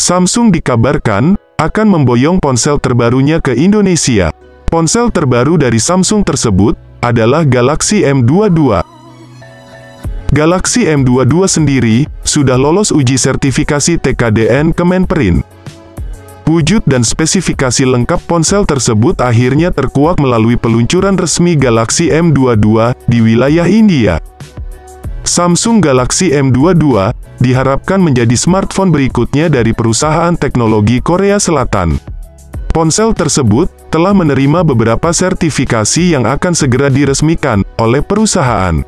Samsung dikabarkan akan memboyong ponsel terbarunya ke Indonesia. Ponsel terbaru dari Samsung tersebut adalah Galaxy M22. Galaxy M22 sendiri sudah lolos uji sertifikasi TKDN Kemenperin. Wujud dan spesifikasi lengkap ponsel tersebut akhirnya terkuak melalui peluncuran resmi Galaxy M22 di wilayah India. Samsung Galaxy M22 diharapkan menjadi smartphone berikutnya dari perusahaan teknologi Korea Selatan. Ponsel tersebut telah menerima beberapa sertifikasi yang akan segera diresmikan oleh perusahaan.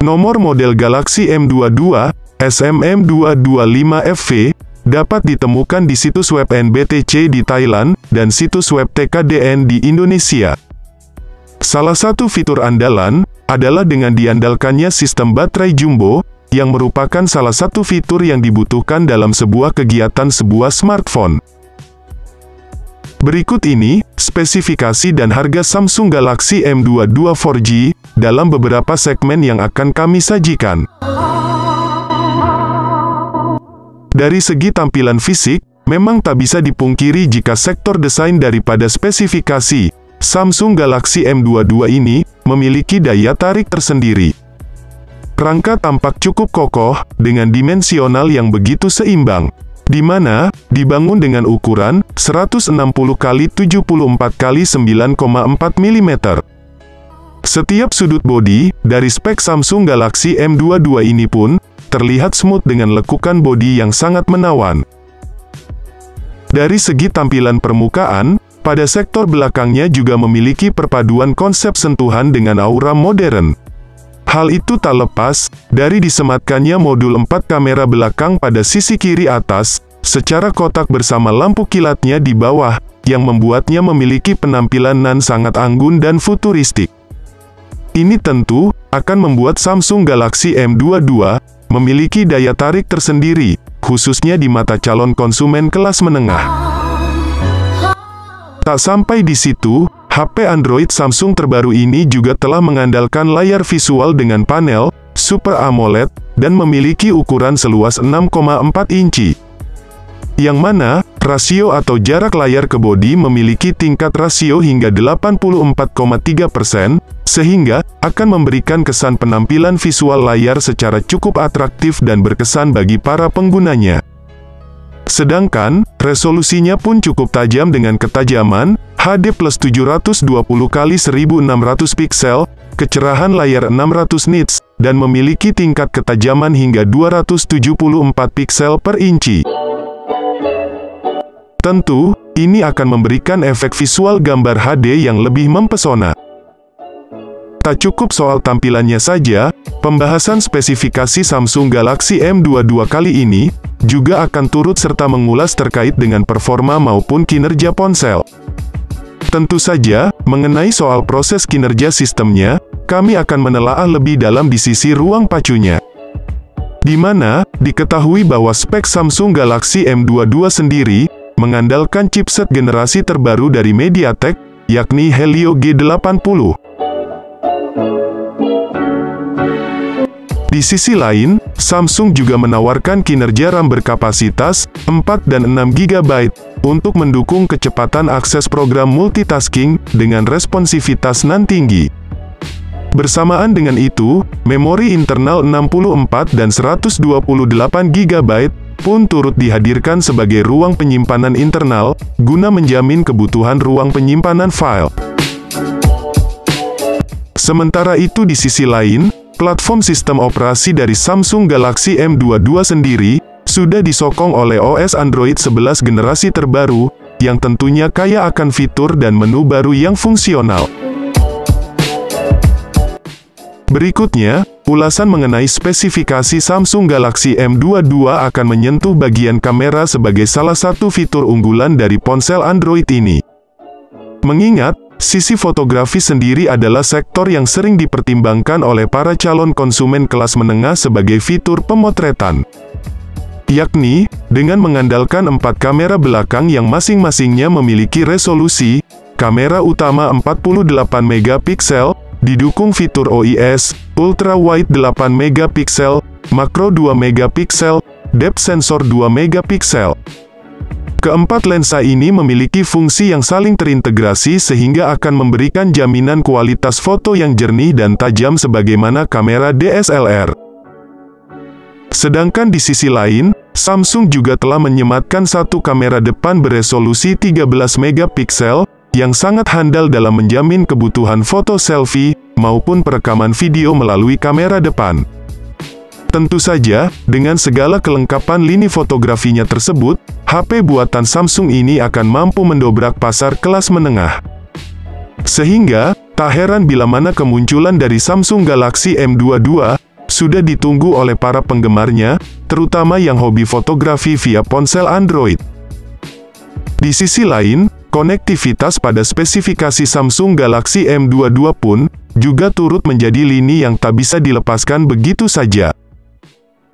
Nomor model Galaxy M22, SMM225FV, dapat ditemukan di situs web NBTC di Thailand, dan situs web TKDN di Indonesia. Salah satu fitur andalan, adalah dengan diandalkannya sistem baterai jumbo, yang merupakan salah satu fitur yang dibutuhkan dalam sebuah kegiatan sebuah smartphone. Berikut ini, spesifikasi dan harga Samsung Galaxy M22 4G, dalam beberapa segmen yang akan kami sajikan. Dari segi tampilan fisik, memang tak bisa dipungkiri jika sektor desain daripada spesifikasi, Samsung Galaxy M22 ini, memiliki daya tarik tersendiri. Rangka tampak cukup kokoh, dengan dimensional yang begitu seimbang, di mana dibangun dengan ukuran 160x74x9,4 mm. Setiap sudut bodi dari spek Samsung Galaxy M22 ini pun terlihat smooth dengan lekukan bodi yang sangat menawan. Dari segi tampilan permukaan, pada sektor belakangnya juga memiliki perpaduan konsep sentuhan dengan aura modern. Hal itu tak lepas dari disematkannya modul 4 kamera belakang pada sisi kiri atas, secara kotak bersama lampu kilatnya di bawah, yang membuatnya memiliki penampilan nan sangat anggun dan futuristik. Ini tentu akan membuat Samsung Galaxy M22 memiliki daya tarik tersendiri, khususnya di mata calon konsumen kelas menengah. Tak sampai di situ, HP Android Samsung terbaru ini juga telah mengandalkan layar visual dengan panel Super AMOLED, dan memiliki ukuran seluas 6,4 inci. Yang mana, rasio atau jarak layar ke bodi memiliki tingkat rasio hingga 84,3%, sehingga akan memberikan kesan penampilan visual layar secara cukup atraktif dan berkesan bagi para penggunanya. Sedangkan, resolusinya pun cukup tajam dengan ketajaman HD+ 720x1600 piksel, kecerahan layar 600 nits, dan memiliki tingkat ketajaman hingga 274 piksel per inci. Tentu, ini akan memberikan efek visual gambar HD yang lebih mempesona. Tak cukup soal tampilannya saja, pembahasan spesifikasi Samsung Galaxy M22 kali ini juga akan turut serta mengulas terkait dengan performa maupun kinerja ponsel. Tentu saja, mengenai soal proses kinerja sistemnya, kami akan menelaah lebih dalam di sisi ruang pacunya. Di mana, diketahui bahwa spek Samsung Galaxy M22 sendiri, mengandalkan chipset generasi terbaru dari MediaTek, yakni Helio G80. Di sisi lain, Samsung juga menawarkan kinerja RAM berkapasitas 4 dan 6 GB untuk mendukung kecepatan akses program multitasking dengan responsivitas nan tinggi. Bersamaan dengan itu, memori internal 64 dan 128 GB pun turut dihadirkan sebagai ruang penyimpanan internal guna menjamin kebutuhan ruang penyimpanan file. Sementara itu di sisi lain, platform sistem operasi dari Samsung Galaxy M22 sendiri sudah disokong oleh OS Android 11 generasi terbaru, yang tentunya kaya akan fitur dan menu baru yang fungsional. Berikutnya, ulasan mengenai spesifikasi Samsung Galaxy M22 akan menyentuh bagian kamera sebagai salah satu fitur unggulan dari ponsel Android ini. Mengingat, sisi fotografi sendiri adalah sektor yang sering dipertimbangkan oleh para calon konsumen kelas menengah sebagai fitur pemotretan. Yakni, dengan mengandalkan 4 kamera belakang yang masing-masingnya memiliki resolusi, kamera utama 48 megapiksel, didukung fitur OIS, Ultra Wide 8 megapiksel, Makro 2 megapiksel, depth sensor 2 megapiksel. Keempat lensa ini memiliki fungsi yang saling terintegrasi sehingga akan memberikan jaminan kualitas foto yang jernih dan tajam sebagaimana kamera DSLR. Sedangkan di sisi lain, Samsung juga telah menyematkan satu kamera depan beresolusi 13 megapiksel, yang sangat handal dalam menjamin kebutuhan foto selfie, maupun perekaman video melalui kamera depan. Tentu saja, dengan segala kelengkapan lini fotografinya tersebut, HP buatan Samsung ini akan mampu mendobrak pasar kelas menengah. Sehingga, tak heran bila mana kemunculan dari Samsung Galaxy M22 sudah ditunggu oleh para penggemarnya, terutama yang hobi fotografi via ponsel Android. Di sisi lain, konektivitas pada spesifikasi Samsung Galaxy M22 pun juga turut menjadi lini yang tak bisa dilepaskan begitu saja.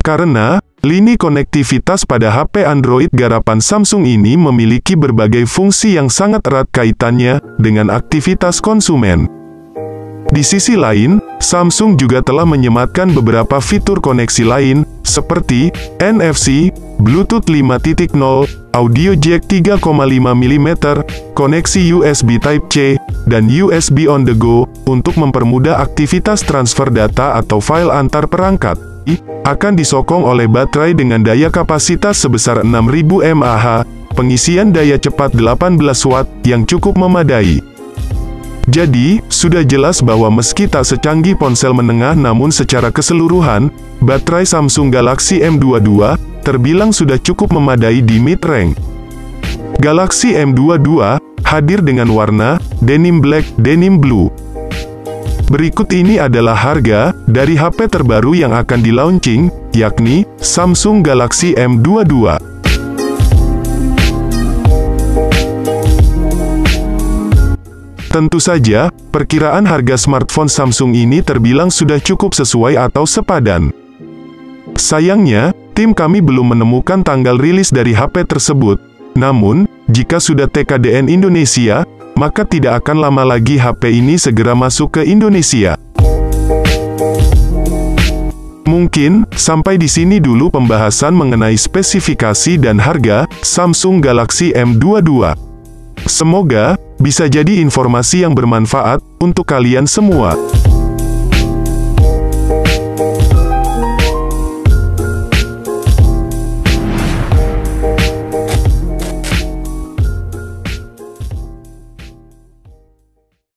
Karena, lini konektivitas pada HP Android garapan Samsung ini memiliki berbagai fungsi yang sangat erat kaitannya dengan aktivitas konsumen. Di sisi lain, Samsung juga telah menyematkan beberapa fitur koneksi lain, seperti NFC, Bluetooth 5.0, audio jack 3,5 mm, koneksi USB Type-C, dan USB on the go, untuk mempermudah aktivitas transfer data atau file antar perangkat. Akan disokong oleh baterai dengan daya kapasitas sebesar 6000 mAh, pengisian daya cepat 18 Watt, yang cukup memadai. Jadi, sudah jelas bahwa meski tak secanggih ponsel menengah namun secara keseluruhan, baterai Samsung Galaxy M22 terbilang sudah cukup memadai di mid-range. Galaxy M22 hadir dengan warna denim black, denim blue. Berikut ini adalah harga dari HP terbaru yang akan di-launching, yakni Samsung Galaxy M22. Tentu saja, perkiraan harga smartphone Samsung ini terbilang sudah cukup sesuai atau sepadan. Sayangnya, tim kami belum menemukan tanggal rilis dari HP tersebut. Namun, jika sudah TKDN Indonesia, maka tidak akan lama lagi HP ini segera masuk ke Indonesia. Mungkin, sampai di sini dulu pembahasan mengenai spesifikasi dan harga Samsung Galaxy M22. Semoga bisa jadi informasi yang bermanfaat untuk kalian semua.